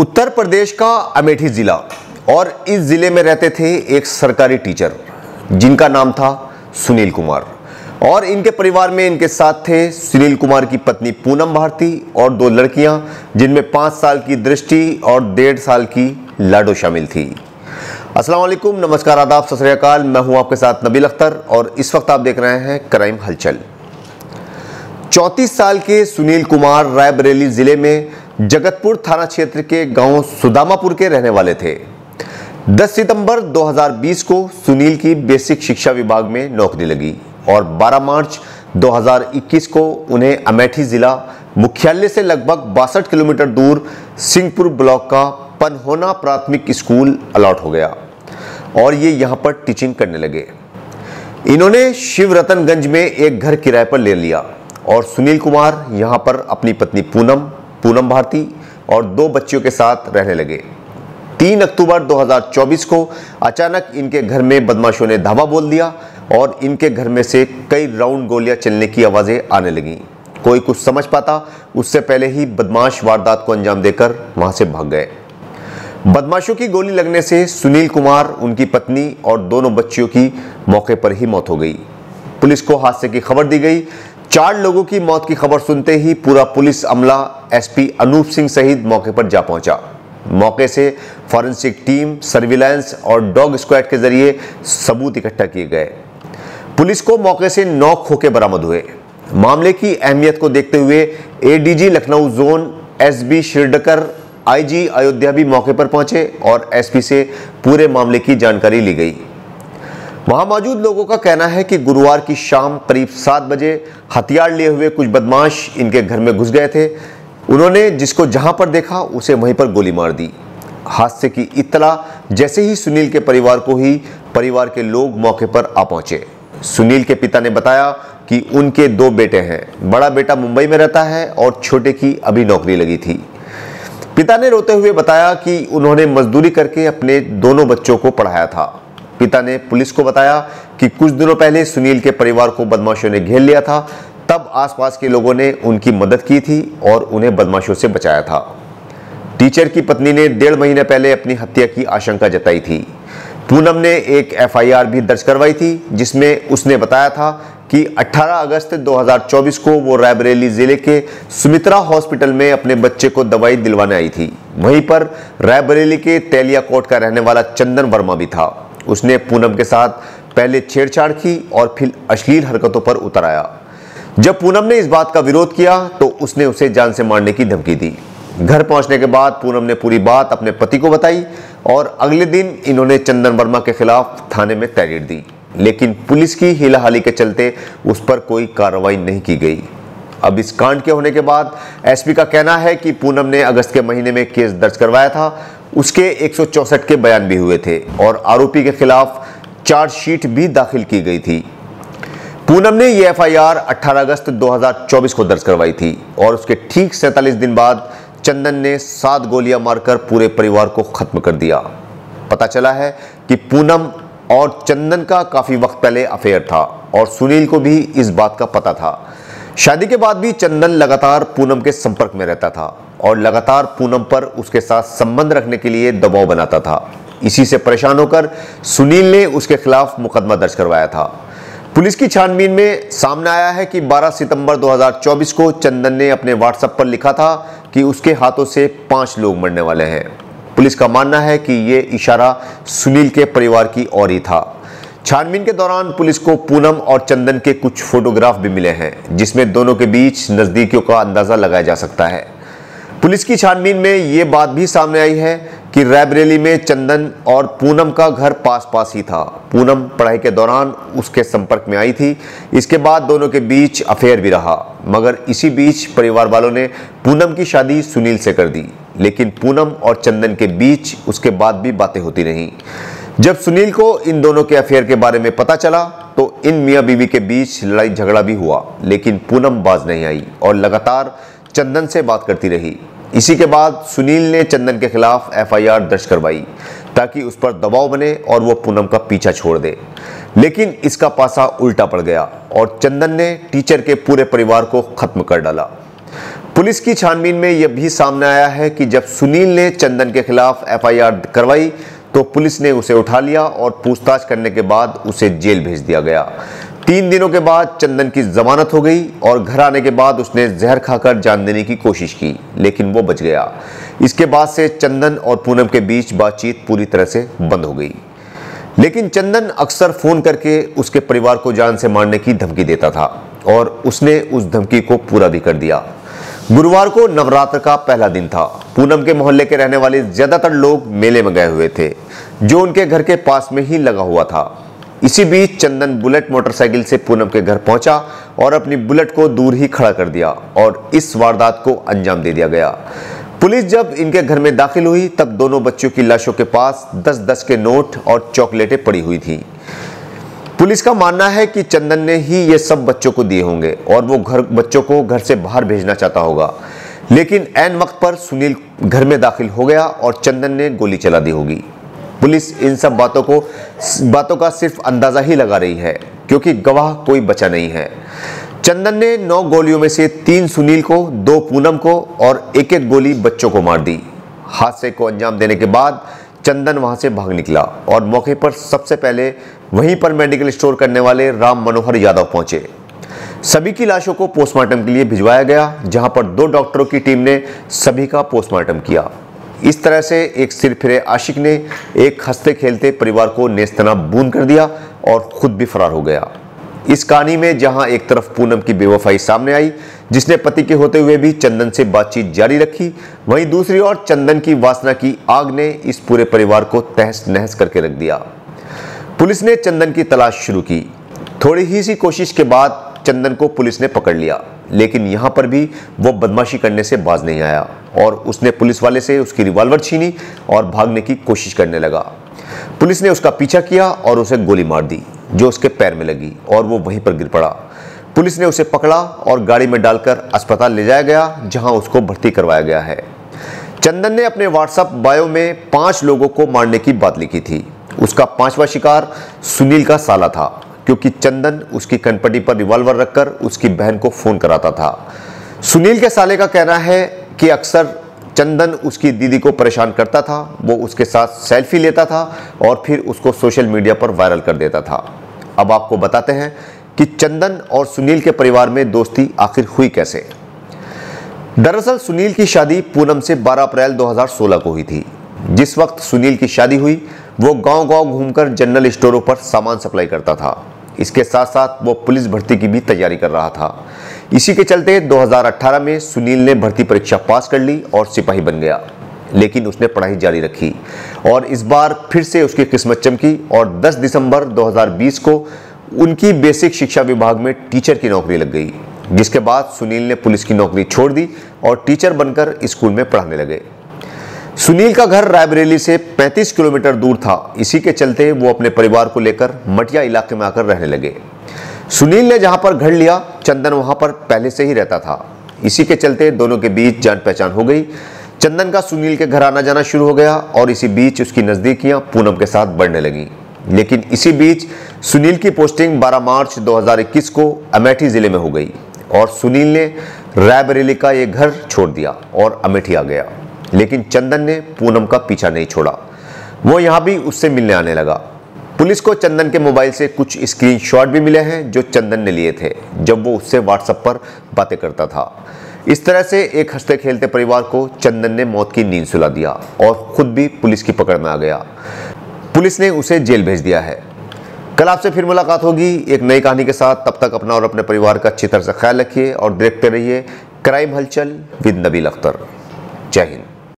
उत्तर प्रदेश का अमेठी जिला, और इस जिले में रहते थे एक सरकारी टीचर जिनका नाम था सुनील कुमार। और इनके परिवार में इनके साथ थे सुनील कुमार की पत्नी पूनम भारती और 2 लड़कियां, जिनमें 5 साल की दृष्टि और 1.5 साल की लाडो शामिल थी। अस्सलाम वालेकुम, नमस्कार, आदाब, सत श्री अकाल। मैं हूं आपके साथ नबील अख्तर और इस वक्त आप देख रहे हैं क्राइम हलचल। 34 साल के सुनील कुमार रायबरेली जिले में जगतपुर थाना क्षेत्र के गांव सुदामापुर के रहने वाले थे। 10 सितंबर 2020 को सुनील की बेसिक शिक्षा विभाग में नौकरी लगी और 12 मार्च 2021 को उन्हें अमेठी जिला मुख्यालय से लगभग 62 किलोमीटर दूर सिंहपुर ब्लॉक का पनहोना प्राथमिक स्कूल अलॉट हो गया और ये यहाँ पर टीचिंग करने लगे। इन्होंने शिवरतनगंज में एक घर किराए पर ले लिया और सुनील कुमार यहाँ पर अपनी पत्नी पूनम भारती और 2 बच्चियों के साथ रहने लगे। 3 अक्टूबर 2024 को अचानक इनके घर में बदमाशों ने धावा बोल दिया और इनके घर में से कई राउंड गोलियां चलने की आवाज़ें आने लगीं। कोई कुछ समझ पाता उससे पहले ही बदमाश वारदात को अंजाम देकर वहां से भाग गए। बदमाशों की गोली लगने से सुनील कुमार, उनकी पत्नी और दोनों बच्चियों की मौके पर ही मौत हो गई। पुलिस को हादसे की खबर दी गई। 4 लोगों की मौत की खबर सुनते ही पूरा पुलिस अमला एसपी अनूप सिंह सहित मौके पर जा पहुंचा। मौके से फॉरेंसिक टीम, सर्विलांस और डॉग स्क्वाड के जरिए सबूत इकट्ठा किए गए। पुलिस को मौके से 9 खोखे बरामद हुए। मामले की अहमियत को देखते हुए ADG Lucknow zone SB Shiradkar, IG Ayodhya भी मौके पर पहुंचे और एसपी से पूरे मामले की जानकारी ली गई। वहां मौजूद लोगों का कहना है कि गुरुवार की शाम करीब 7 बजे हथियार लिए हुए कुछ बदमाश इनके घर में घुस गए थे। उन्होंने जिसको जहां पर देखा उसे वहीं पर गोली मार दी। हादसे की इत्तला जैसे ही सुनील के परिवार को ही परिवार के लोग मौके पर आ पहुंचे। सुनील के पिता ने बताया कि उनके 2 बेटे हैं। बड़ा बेटा मुंबई में रहता है और छोटे की अभी नौकरी लगी थी। पिता ने रोते हुए बताया कि उन्होंने मजदूरी करके अपने दोनों बच्चों को पढ़ाया था। पिता ने पुलिस को बताया कि कुछ दिनों पहले सुनील के परिवार को बदमाशों ने घेर लिया था, तब आसपास के लोगों ने उनकी मदद की थी और उन्हें बदमाशों से बचाया था। टीचर की पत्नी ने 1.5 महीने पहले अपनी हत्या की आशंका जताई थी। पूनम ने एक एफआईआर भी दर्ज करवाई थी जिसमें उसने बताया था कि 18 अगस्त 2024 को वो रायबरेली जिले के सुमित्रा हॉस्पिटल में अपने बच्चे को दवाई दिलवाने आई थी। वहीं पर रायबरेली के तेलिया कोट का रहने वाला चंदन वर्मा भी था। उसने पूनम के साथ पहले छेड़छाड़ की और फिर अश्लील हरकतों पर उतर आया। जब पूनम ने इस बात का विरोध किया तो उसने उसे जान से मारने की धमकी दी। घर पहुंचने के बाद पूनम ने पूरी बात अपने पति को बताई और अगले दिन इन्होंने चंदन वर्मा के खिलाफ थाने में तहरीर दी, लेकिन पुलिस की हिलाहाली के चलते उस पर कोई कार्रवाई नहीं की गई। अब इस कांड के होने के बाद एसपी का कहना है कि पूनम ने अगस्त के महीने में केस दर्ज करवाया था। उसके 164 के बयान भी हुए थे और आरोपी के खिलाफ चार्जशीट भी दाखिल की गई थी। पूनम ने यह एफआईआर 18 अगस्त 2024 को दर्ज करवाई थी और उसके ठीक 47 दिन बाद चंदन ने 7 गोलियां मारकर पूरे परिवार को खत्म कर दिया। पता चला है कि पूनम और चंदन का काफी वक्त पहले अफेयर था और सुनील को भी इस बात का पता था। शादी के बाद भी चंदन लगातार पूनम के संपर्क में रहता था और लगातार पूनम पर उसके साथ संबंध रखने के लिए दबाव बनाता था। इसी से परेशान होकर सुनील ने उसके खिलाफ मुकदमा दर्ज करवाया था। पुलिस की छानबीन में सामने आया है कि 12 सितंबर 2024 को चंदन ने अपने व्हाट्सएप पर लिखा था कि उसके हाथों से 5 लोग मरने वाले हैं। पुलिस का मानना है कि ये इशारा सुनील के परिवार की ओर ही था। छानबीन के दौरान पुलिस को पूनम और चंदन के कुछ फोटोग्राफ भी मिले हैं जिसमें दोनों के बीच नजदीकियों का अंदाजा लगाया जा सकता है। पुलिस की छानबीन में ये बात भी सामने आई है कि रायबरेली में चंदन और पूनम का घर पास पास ही था। पूनम पढ़ाई के दौरान उसके संपर्क में आई थी। इसके बाद दोनों के बीच अफेयर भी रहा, मगर इसी बीच परिवार वालों ने पूनम की शादी सुनील से कर दी, लेकिन पूनम और चंदन के बीच उसके बाद भी बातें होती रहीं। जब सुनील को इन दोनों के अफेयर के बारे में पता चला तो इन मियाँ बीवी के बीच लड़ाई झगड़ा भी हुआ, लेकिन पूनम बाज नहीं आई और लगातार चंदन से बात करती रही। इसी के बाद सुनील ने चंदन के खिलाफ एफआईआर दर्ज करवाई ताकि उस पर दबाव बने और वो पूनम का पीछा छोड़ दे, लेकिन इसका पासा उल्टा पड़ गया और चंदन ने टीचर के पूरे परिवार को खत्म कर डाला। पुलिस की छानबीन में यह भी सामने आया है कि जब सुनील ने चंदन के खिलाफ एफआईआर करवाई तो पुलिस ने उसे उठा लिया और पूछताछ करने के बाद उसे जेल भेज दिया गया। 3 दिनों के बाद चंदन की जमानत हो गई और घर आने के बाद उसने जहर खाकर जान देने की कोशिश की, लेकिन वो बच गया। इसके बाद से चंदन और पूनम के बीच बातचीत पूरी तरह से बंद हो गई। लेकिन चंदन अक्सर फोन करके उसके परिवार को जान से मारने की धमकी देता था और उसने उस धमकी को पूरा भी कर दिया। गुरुवार को नवरात्र का पहला दिन था। पूनम के मोहल्ले के रहने वाले ज्यादातर लोग मेले में गए हुए थे, जो उनके घर के पास में ही लगा हुआ था। इसी बीच चंदन बुलेट मोटरसाइकिल से पूनम के घर पहुंचा और अपनी बुलेट को दूर ही खड़ा कर दिया और इस वारदात को अंजाम दे दिया गया। पुलिस जब इनके घर में दाखिल हुई तब दोनों बच्चों की लाशों के पास 10-10 के नोट और चॉकलेटें पड़ी हुई थी। पुलिस का मानना है कि चंदन ने ही ये सब बच्चों को दिए होंगे और वो बच्चों को घर से बाहर भेजना चाहता होगा, लेकिन ऐन वक्त पर सुनील घर में दाखिल हो गया और चंदन ने गोली चला दी होगी। पुलिस इन सब बातों का सिर्फ अंदाजा ही लगा रही है, क्योंकि गवाह कोई बचा नहीं है। चंदन ने 9 गोलियों में से 3 सुनील को, 2 पूनम को और 1-1 गोली बच्चों को मार दी। हादसे को अंजाम देने के बाद चंदन वहां से भाग निकला और मौके पर सबसे पहले वहीं पर मेडिकल स्टोर करने वाले राम मनोहर यादव पहुंचे। सभी की लाशों को पोस्टमार्टम के लिए भिजवाया गया, जहां पर 2 डॉक्टरों की टीम ने सभी का पोस्टमार्टम किया। इस तरह से एक सिरफिरे आशिक ने एक हंसते खेलते परिवार को नेस्तनाबूद बूंद कर दिया और खुद भी फरार हो गया। इस कहानी में जहां एक तरफ पूनम की बेवफाई सामने आई, जिसने पति के होते हुए भी चंदन से बातचीत जारी रखी, वहीं दूसरी ओर चंदन की वासना की आग ने इस पूरे परिवार को तहस नहस करके रख दिया। पुलिस ने चंदन की तलाश शुरू की। थोड़ी ही सी कोशिश के बाद चंदन को पुलिस ने पकड़ लिया, लेकिन यहां पर भी वो बदमाशी करने से बाज नहीं आया और उसने पुलिस वाले से उसकी रिवॉल्वर छीनी और भागने की कोशिश करने लगा। पुलिस ने उसका पीछा किया और उसे गोली मार दी, जो उसके पैर में लगी और वो वहीं पर गिर पड़ा। पुलिस ने उसे पकड़ा और गाड़ी में डालकर अस्पताल ले जाया गया, जहां उसको भर्ती करवाया गया है। चंदन ने अपने व्हाट्सएप बायो में 5 लोगों को मारने की बात लिखी थी। उसका 5वां शिकार सुनील का साला था, क्योंकि चंदन उसकी कनपटी पर रिवॉल्वर रखकर उसकी बहन को फोन कराता था। सुनील के साले का कहना है कि अक्सर चंदन उसकी दीदी को परेशान करता था, वो उसके साथ सेल्फी लेता था और फिर उसको सोशल मीडिया पर वायरल कर देता था। अब आपको बताते हैं कि चंदन और सुनील के परिवार में दोस्ती आखिर हुई कैसे। दरअसल सुनील की शादी पूनम से 12 अप्रैल 2016 को हुई थी। जिस वक्त सुनील की शादी हुई वो गांव-गांव घूमकर जनरल स्टोरों पर सामान सप्लाई करता था। इसके साथ साथ वो पुलिस भर्ती की भी तैयारी कर रहा था। इसी के चलते 2018 में सुनील ने भर्ती परीक्षा पास कर ली और सिपाही बन गया, लेकिन उसने पढ़ाई जारी रखी और इस बार फिर से उसकी किस्मत चमकी और 10 दिसंबर 2020 को उनकी बेसिक शिक्षा विभाग में टीचर की नौकरी लग गई, जिसके बाद सुनील ने पुलिस की नौकरी छोड़ दी और टीचर बनकर स्कूल में पढ़ाने लगे। सुनील का घर रायबरेली से 35 किलोमीटर दूर था। इसी के चलते वो अपने परिवार को लेकर मटिया इलाके में आकर रहने लगे। सुनील ने जहां पर घर लिया, चंदन वहां पर पहले से ही रहता था। इसी के चलते दोनों के बीच जान पहचान हो गई। चंदन का सुनील के घर आना जाना शुरू हो गया और इसी बीच उसकी नजदीकियां पूनम के साथ बढ़ने लगी। लेकिन इसी बीच सुनील की पोस्टिंग 12 मार्च 2021 को अमेठी जिले में हो गई और सुनील ने रायबरेली का ये घर छोड़ दिया और अमेठी आ गया। लेकिन चंदन ने पूनम का पीछा नहीं छोड़ा, वो यहां भी उससे मिलने आने लगा। पुलिस को चंदन के मोबाइल से कुछ स्क्रीनशॉट भी मिले हैं जो चंदन ने लिए थे जब वो उससे व्हाट्सएप पर बातें करता था। इस तरह से एक हंसते खेलते परिवार को चंदन ने मौत की नींद सुला दिया और खुद भी पुलिस की पकड़ में आ गया। पुलिस ने उसे जेल भेज दिया है। कल आपसे फिर मुलाकात होगी एक नई कहानी के साथ। तब तक अपना और अपने परिवार का अच्छी तरह से ख्याल रखिए और देखते रहिए क्राइम हलचल विद नबील अख्तर। जय हिंद।